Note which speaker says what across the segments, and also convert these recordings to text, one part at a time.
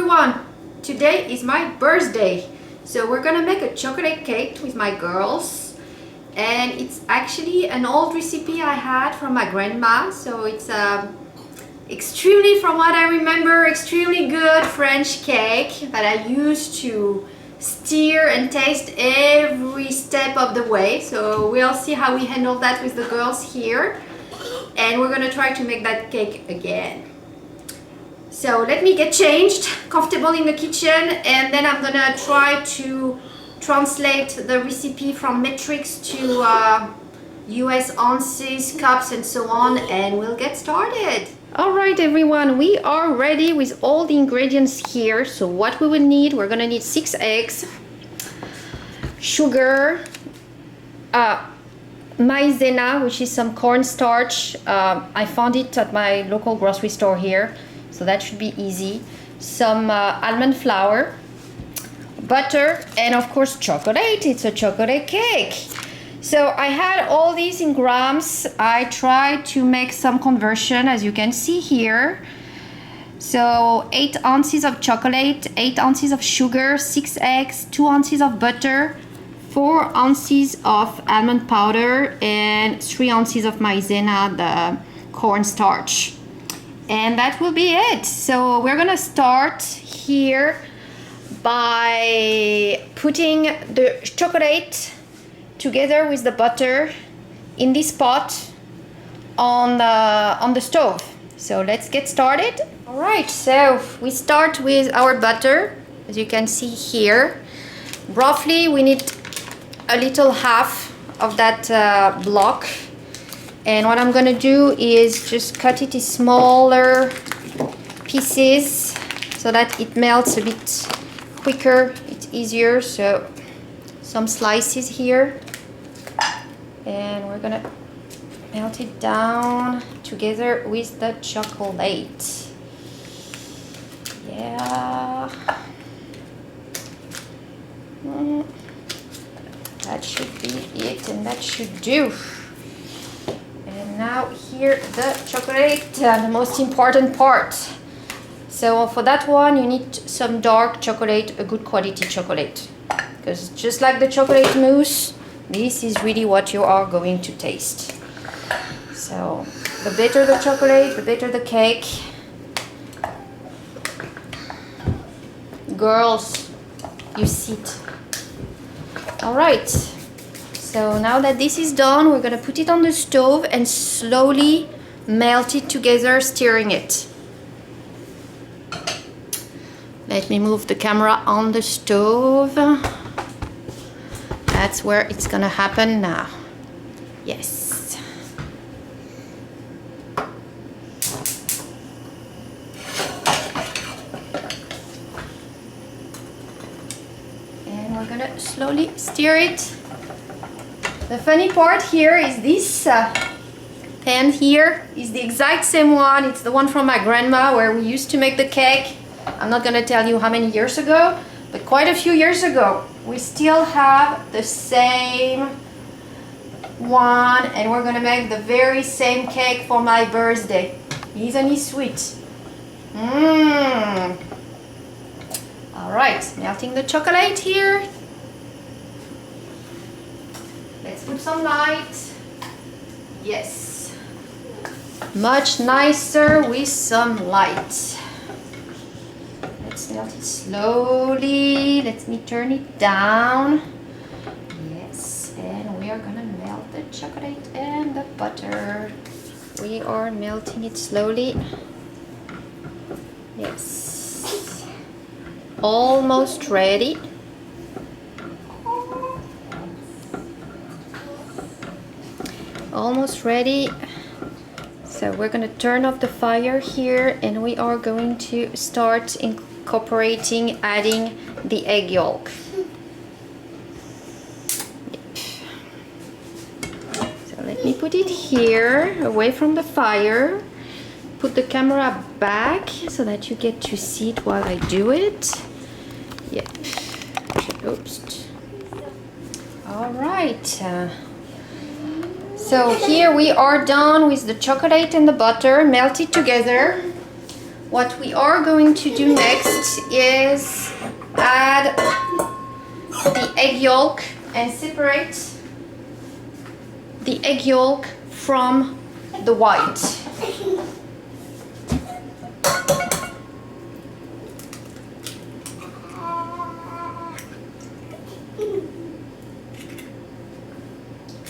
Speaker 1: everyone! Today is my birthday, so we're gonna make a chocolate cake with my girls, and it's actually an old recipe I had from my grandma, so it's extremely, from what I remember, extremely good French cake that I used to stir and taste every step of the way. So we'll see how we handle that with the girls here, and we're gonna try to make that cake again. So let me get changed, comfortable in the kitchen, and then I'm gonna try to translate the recipe from metrics to US ounces, cups, and so on, and we'll get started. All right, everyone, we are ready with all the ingredients here. So what we will need, we're gonna need 6 eggs, sugar, maizena, which is some cornstarch. I found it at my local grocery store here, so that should be easy. Some almond flour, butter, and of course chocolate. It's a chocolate cake. So I had all these in grams. I tried to make some conversion, as you can see here. So 8 ounces of chocolate, 8 ounces of sugar, 6 eggs, 2 ounces of butter, 4 ounces of almond powder, and 3 ounces of maizena, the cornstarch. And that will be it. So we're gonna start here by putting the chocolate together with the butter in this pot on the stove. So let's get started. All right, so we start with our butter, as you can see here. Roughly we need a little half of that block. And what I'm gonna do is just cut it in smaller pieces so that it melts a bit quicker, it's easier. So some slices here, and we're gonna melt it down together with the chocolate. Yeah. That should be it, and that should do. And now here the chocolate, the most important part. So for that one you need some dark chocolate, a good quality chocolate, because just like the chocolate mousse, this is really what you are going to taste. So the better the chocolate, the better the cake. Girls, you sit. All right. So now that this is done, we're gonna put it on the stove and slowly melt it together, stirring it. Let me move the camera on the stove. That's where it's gonna happen now. Yes. And we're gonna slowly stir it. The funny part here is this pan here is the exact same one. It's the one from my grandma where we used to make the cake. I'm not gonna tell you how many years ago, but quite a few years ago. We still have the same one, and we're gonna make the very same cake for my birthday. Isn't it sweet? All right, melting the chocolate here. Let's put some light. Yes. Much nicer with some light. Let's melt it slowly. Let me turn it down. Yes, and we are gonna melt the chocolate and the butter. We are melting it slowly. Yes. Almost ready. Almost ready. So we're going to turn off the fire here, and we are going to start incorporating, adding the egg yolk. Yep. So let me put it here, away from the fire. Put the camera back so that you get to see it while I do it. Yep. Oops. All right. So here we are done with the chocolate and the butter melted together. what we are going to do next is add the egg yolk and separate the egg yolk from the white.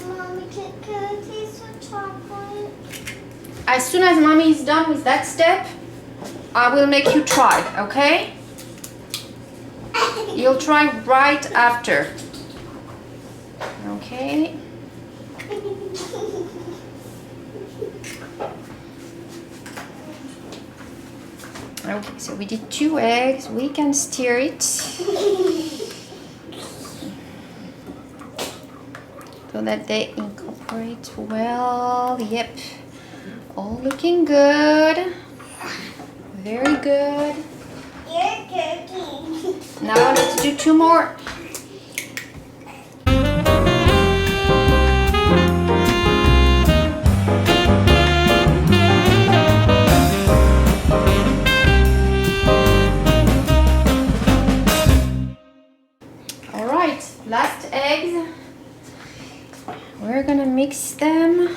Speaker 2: Mommy, can I taste the chocolate?
Speaker 1: As soon as mommy is done with that step, I will make you try, okay? You'll try right after. Okay. Okay, so we did 2 eggs. We can stir it so that they incorporate well. Yep, all looking good. Very good.
Speaker 2: You're cooking.
Speaker 1: Now let's do 2 more. All right, last eggs. We're gonna mix them.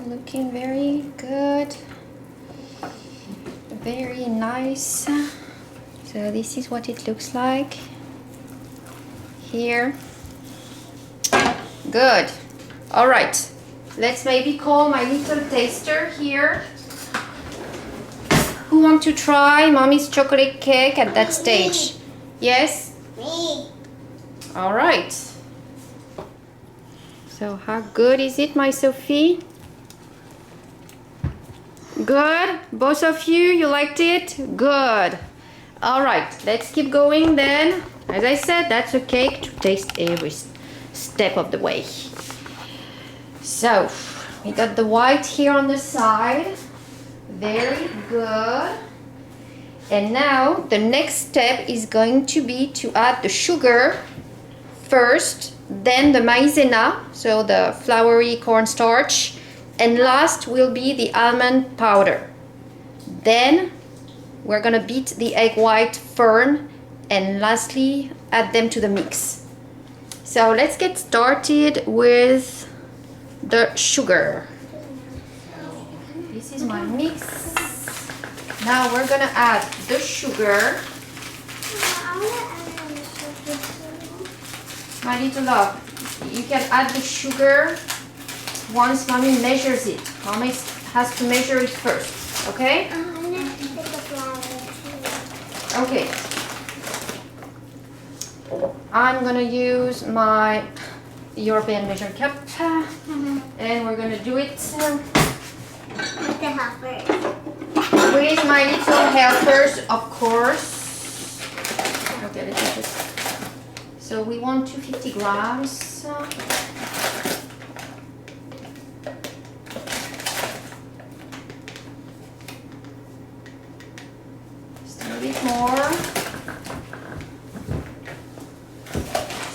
Speaker 1: Looking very good, very nice. So this is what it looks like here. Good. All right, let's maybe call my little taster here. Who want to try mommy's chocolate cake at that stage? Yes?
Speaker 2: Me.
Speaker 1: All right. So how good is it, my Sophie? Good. Both of you liked it? Good. All right, let's keep going then. As I said, that's a cake to taste every step of the way. So we got the white here on the side. Very good. And now the next step is going to be to add the sugar first, then the maizena, so the floury cornstarch, and last will be the almond powder. Then we're gonna beat the egg white firm and lastly add them to the mix. So let's get started with the sugar. This is my mix. Now we're gonna add the sugar. My little love, you can add the sugar once mommy measures it. Mommy has to measure it first, okay?
Speaker 2: I'm gonna put the flour too.
Speaker 1: Okay. I'm gonna use my European measure cup and we're gonna do it
Speaker 2: With the helpers.
Speaker 1: with my little helpers, of course. Okay, let's do this. So we want 250 grams. Just a bit more.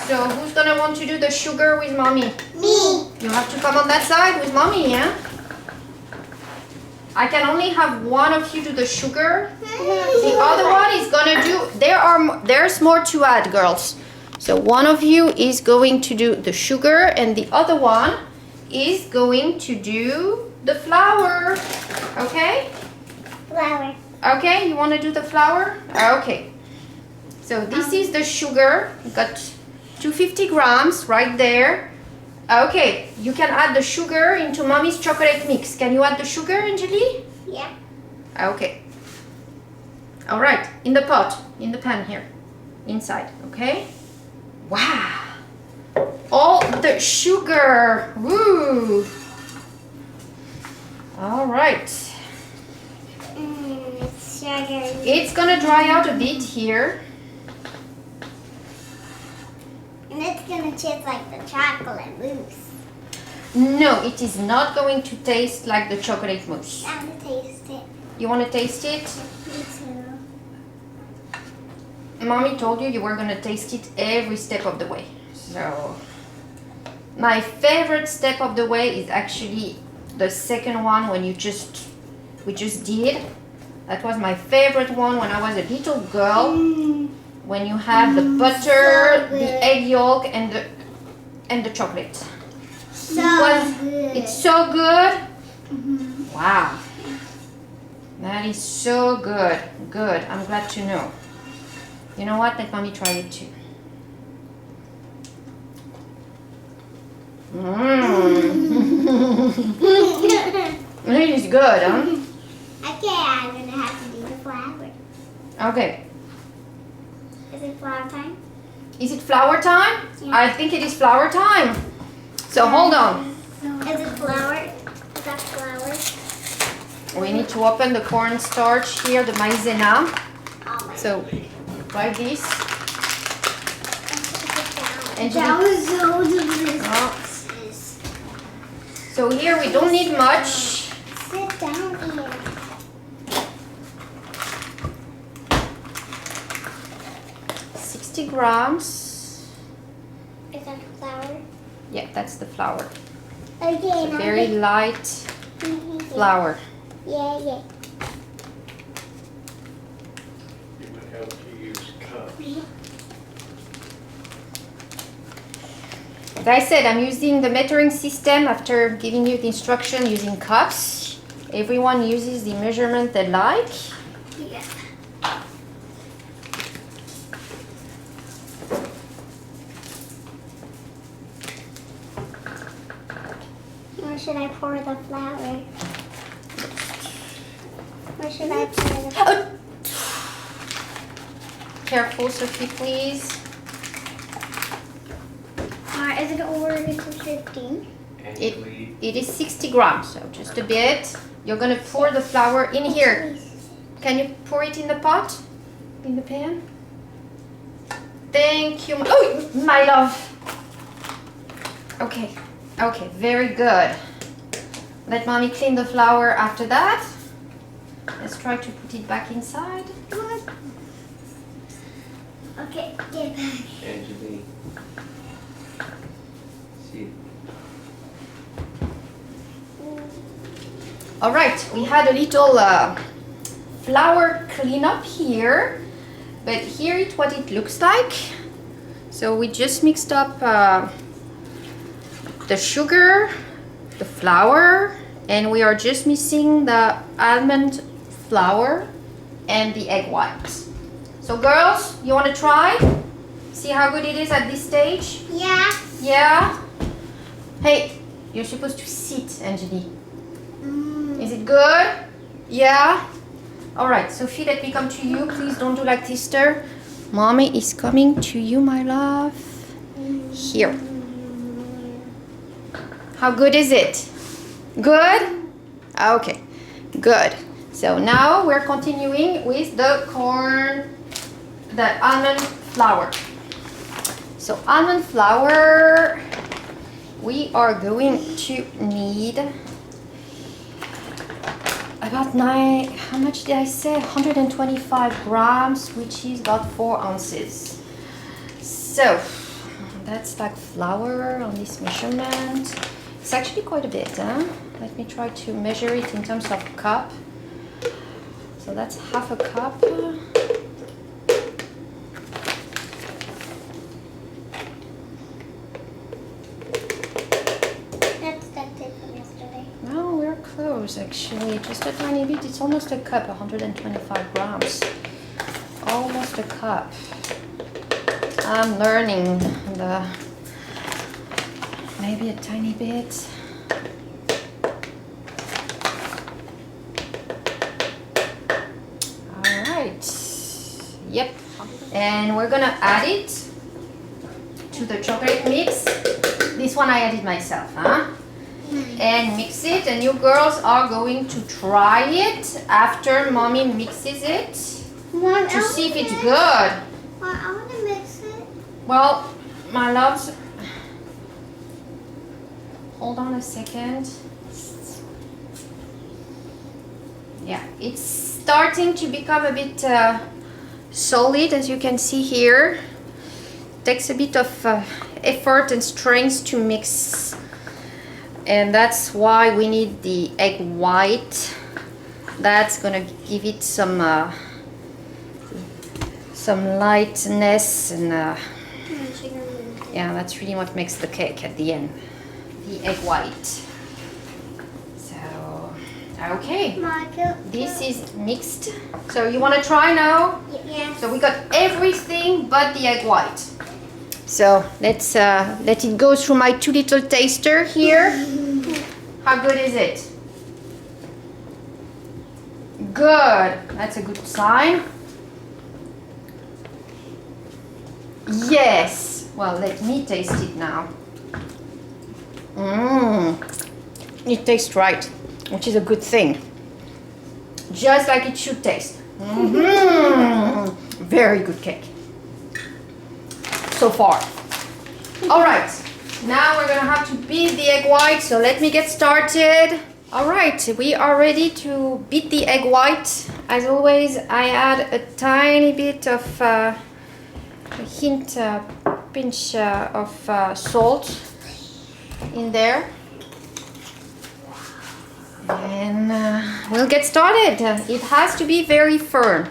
Speaker 1: So who's gonna want to do the sugar with mommy?
Speaker 2: Me.
Speaker 1: You have to come on that side with mommy, yeah? I can only have one of you do the sugar. The other one is gonna do, there's more to add, girls. So one of you is going to do the sugar and the other one is going to do the flour. Okay?
Speaker 2: Flour.
Speaker 1: Okay, you wanna do the flour? Okay. So this is the sugar. You got 250 grams right there. Okay, you can add the sugar into mommy's chocolate mix. Can you add the sugar, Angelie?
Speaker 2: Yeah.
Speaker 1: Okay. All right, in the pot, in the pan here, inside, okay? Wow, all the sugar, woo. All right.
Speaker 2: It's sugar.
Speaker 1: It's gonna dry out a bit here.
Speaker 2: And it's gonna taste like the chocolate mousse.
Speaker 1: No, it is not going to taste like the chocolate mousse.
Speaker 2: I'm gonna taste it.
Speaker 1: You wanna taste it?
Speaker 2: Me too.
Speaker 1: Mommy told you were gonna taste it every step of the way. So my favorite step of the way is actually the second one when we just did. That was my favorite one when I was a little girl. When you have the butter,
Speaker 2: so
Speaker 1: the egg yolk, and the chocolate.
Speaker 2: Good.
Speaker 1: It's so good.
Speaker 2: Mm-hmm.
Speaker 1: Wow. That is so good. Good. I'm glad to know. You know what? Let Mommy try it too. It is good, huh?
Speaker 2: Okay, I'm gonna have to do the flour.
Speaker 1: Okay.
Speaker 2: Is it flour time?
Speaker 1: Is it flour time?
Speaker 2: Yeah.
Speaker 1: I think it is flour time. So hold on.
Speaker 2: Is it flour? Is that flour?
Speaker 1: We need to open the cornstarch here, the maizena.
Speaker 2: Oh my.
Speaker 1: So like this. And
Speaker 2: That
Speaker 1: you-
Speaker 2: was so delicious.
Speaker 1: Oh. So here we don't need much.
Speaker 2: Sit down here.
Speaker 1: 60 grams.
Speaker 2: Is that flour?
Speaker 1: Yeah, that's the flour.
Speaker 2: Okay,
Speaker 1: It's a
Speaker 2: now
Speaker 1: very light flour.
Speaker 2: Yeah.
Speaker 3: You would have to use cups.
Speaker 1: Like I said, I'm using the measuring system after giving you the instruction using cups. Everyone uses the measurement they like.
Speaker 2: Yeah. Where should I pour the flour? Where should I pour the flour?
Speaker 1: Oh. Careful, Sophie, please.
Speaker 2: Is it over to 15?
Speaker 3: Actually,
Speaker 1: It is 60 grams, so just a bit. You're gonna pour the flour in here. Can you pour it in the pot? In the pan? Thank you. Oh, my love. Okay, very good. Let Mommy clean the flour after that. Let's try to put it back inside.
Speaker 2: Come on. Okay, get back.
Speaker 3: Angelique. See,
Speaker 1: All right, we had a little flour cleanup here, but here is what it looks like. So we just mixed up the sugar, the flour, and we are just missing the almond flour and the egg whites. So girls, you want to try? See how good it is at this stage?
Speaker 2: Yeah.
Speaker 1: Yeah? Hey, you're supposed to sit, Angelique. Is it good? Yeah? Alright, Sophie, let me come to you. Please don't do like sister. Mommy is coming to you, my love. Here. How good is it? Good? Okay, good. So now we're continuing with the almond flour. So almond flour, we are going to need about how much did I say? 125 grams, which is about 4 ounces. So that's like flour on this measurement. It's actually quite a bit, huh? Let me try to measure it in terms of cup. So that's half a cup.
Speaker 2: That's that tip from yesterday.
Speaker 1: No, we're close actually. Just a tiny bit. It's almost a cup, 125 grams. Almost a cup. I'm learning maybe a tiny bit. Alright. Yep. And we're gonna add it to the chocolate mix. This one I added myself, huh? And mix it, and you girls are going to try it after Mommy mixes it to see if it's good.
Speaker 2: Well, I want to mix it.
Speaker 1: Well, my loves, hold on a second. Yeah, it's starting to become a bit solid, as you can see here. Takes a bit of effort and strength to mix, and that's why we need the egg white. That's gonna give it some lightness, and yeah, that's really what makes the cake at the end, the egg white. So okay, this is mixed. So you want to try now?
Speaker 2: Yes.
Speaker 1: So we got everything but the egg white. So let's let it go through my 2 little taster here. How good is it? Good. That's a good sign. Yes. Well, let me taste it now. It tastes right, which is a good thing. Just like it should taste. Very good cake. So far. All right. Now we're gonna have to beat the egg white. So let me get started. All right, we are ready to beat the egg white. As always, I add a tiny bit of a pinch of salt in there, and we'll get started. It has to be very firm.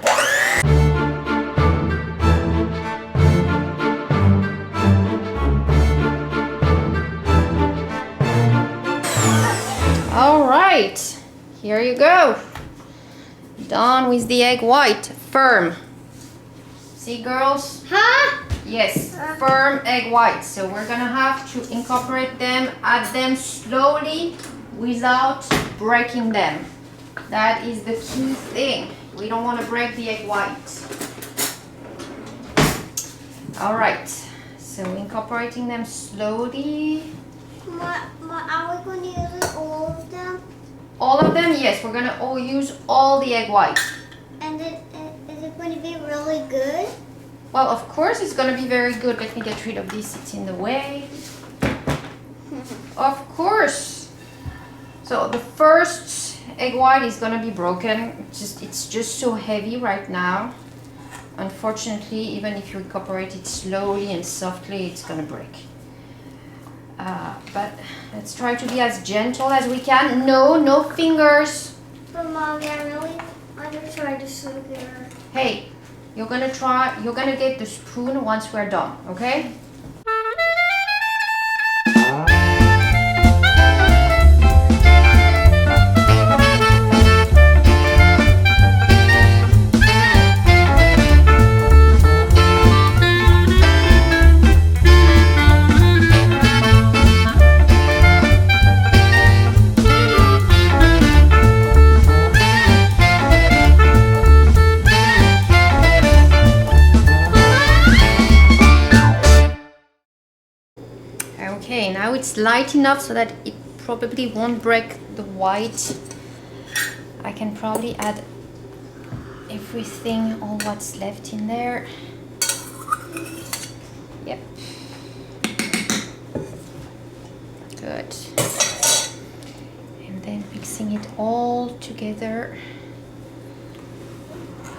Speaker 1: All right, here you go. Done with the egg white, firm. See, girls?
Speaker 2: Huh?
Speaker 1: Yes, firm egg whites. So we're gonna have to incorporate them, add them slowly without breaking them. That is the key thing. We don't want to break the egg white. All right, so incorporating them slowly.
Speaker 2: Are we going to use all of them?
Speaker 1: All of them? Yes, we're gonna all use all the egg white.
Speaker 2: And is it going to be really good?
Speaker 1: Well, of course it's gonna be very good. Let me get rid of this, it's in the way. Of course. So the first egg white is gonna be broken. It's just so heavy right now. Unfortunately, even if you incorporate it slowly and softly, it's gonna break. But let's try to be as gentle as we can. No fingers.
Speaker 2: But Mommy, I'm gonna try to sugar.
Speaker 1: Hey, you're gonna get the spoon once we're done, okay? Okay, now it's light enough so that it probably won't break the white. I can probably add everything, all what's left in there. Yep. Good. And then mixing it all together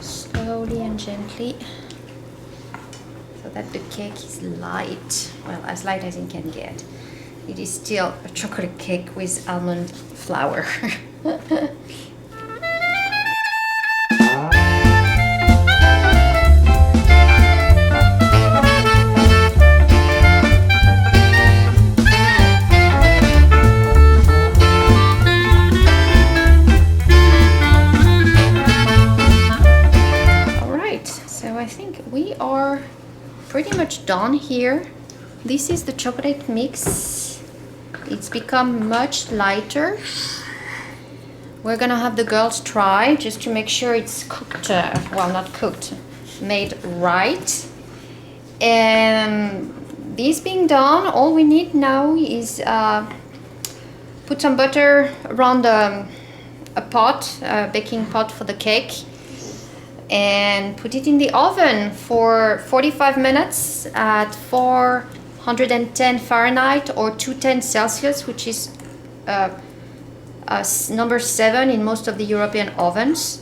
Speaker 1: slowly and gently, so that the cake is light, well, as light as it can get. It is still a chocolate cake with almond flour. All right, so I think we are pretty much done here. This is the chocolate mix. It's become much lighter. We're gonna have the girls try just to make sure it's cooked, well, not cooked, made right. And this being done, all we need now is put some butter around a pot, a baking pot for the cake, and put it in the oven for 45 minutes at 410 Fahrenheit or 210 Celsius, which is number 7 in most of the European ovens.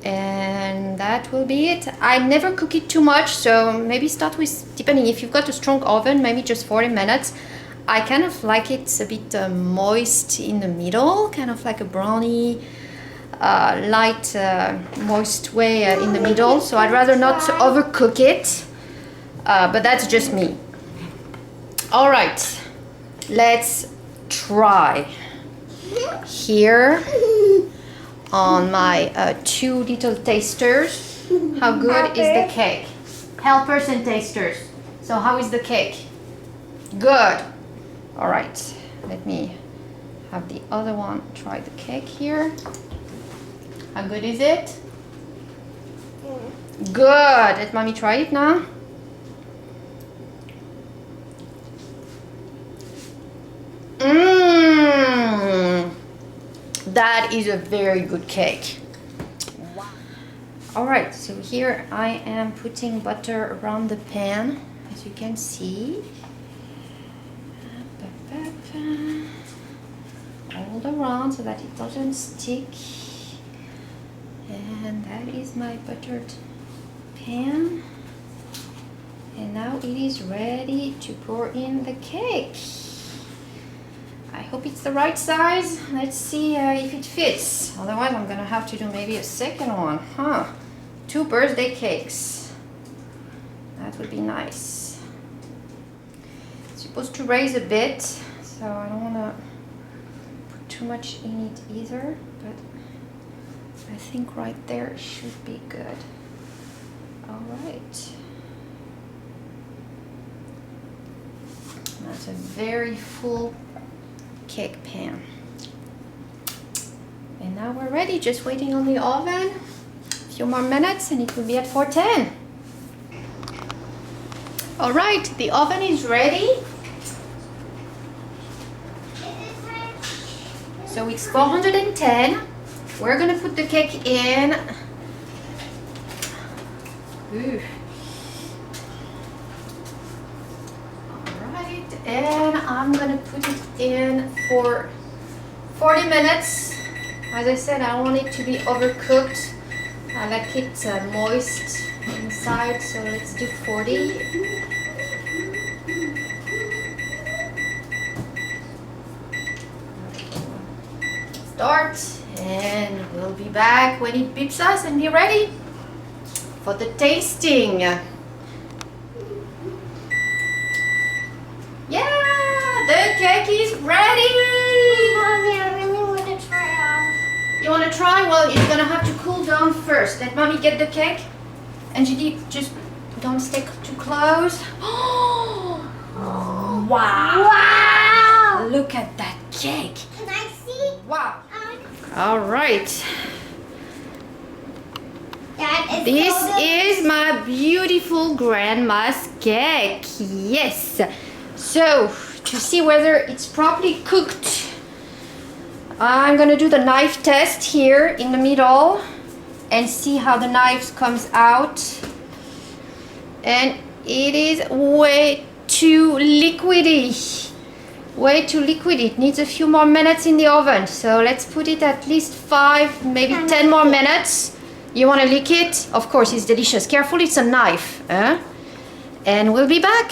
Speaker 1: And that will be it. I never cook it too much, so maybe start with, depending if you've got a strong oven, maybe just 40 minutes. I kind of like it a bit moist in the middle, kind of like a brownie, light, moist way in the middle. So I'd rather not overcook it, but that's just me. All right, let's try. Here on my 2 little tasters, how good is the cake? Helpers and tasters. So how is the cake? Good. All right, let me have the other one try the cake here. How good is it? Good. Let mommy try it now. That is a very good cake. Wow. All right, so here I am putting butter around the pan, as you can see. All around so that it doesn't stick. And that is my buttered pan. And now it is ready to pour in the cake. I hope it's the right size. Let's see if it fits. Otherwise I'm gonna have to do maybe a second one. 2 birthday cakes. That would be nice. It's supposed to raise a bit, so I don't wanna put too much in it either, but I think right there should be good. All right. That's a very full cake pan. And now we're ready, just waiting on the oven. A few more minutes and it will be at 410. All right, the oven is ready. So it's 410. We're gonna put the cake in. Ooh. And I'm gonna put it in for 40 minutes. As I said, I don't want it to be overcooked. I like it moist inside, so let's do 40. Start, and we'll be back when it beeps us and be ready for the tasting. The cake is ready!
Speaker 2: Mommy, I really want to try out.
Speaker 1: You want to try? Well, it's gonna have to cool down first. Let mommy get the cake. And Judy, just don't stick too close. Oh, wow!
Speaker 2: Wow!
Speaker 1: Look at that cake.
Speaker 2: Can I see?
Speaker 1: Wow. All right.
Speaker 2: That is
Speaker 1: This
Speaker 2: so good.
Speaker 1: is my beautiful grandma's cake. Yes. So, to see whether it's properly cooked, I'm gonna do the knife test here in the middle and see how the knife comes out. And it is way too liquidy. Way too liquid. It needs a few more minutes in the oven. So let's put it at least 5, maybe 10 more minutes. You want to lick it? Of course, it's delicious. Careful, it's a knife. And we'll be back.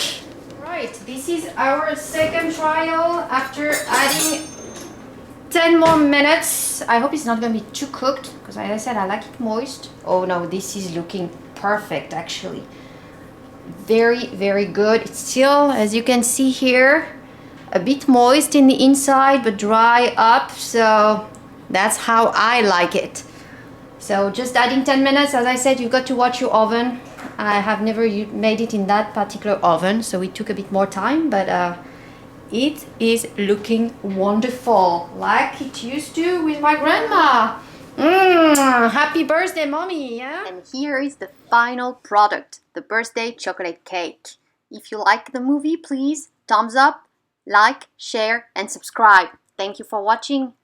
Speaker 1: Right, this is our second trial after adding 10 more minutes. I hope it's not going to be too cooked because, as I said, I like it moist. Oh no, this is looking perfect actually. Very, very good. It's still, as you can see here, a bit moist in the inside but dry up, so that's how I like it. So just adding 10 minutes, as I said, you've got to watch your oven. I have never made it in that particular oven, so it took a bit more time, but it is looking wonderful, like it used to with my grandma. Happy birthday, mommy, yeah? And here is the final product, the birthday chocolate cake. If you like the movie, please thumbs up, like, share, and subscribe. Thank you for watching.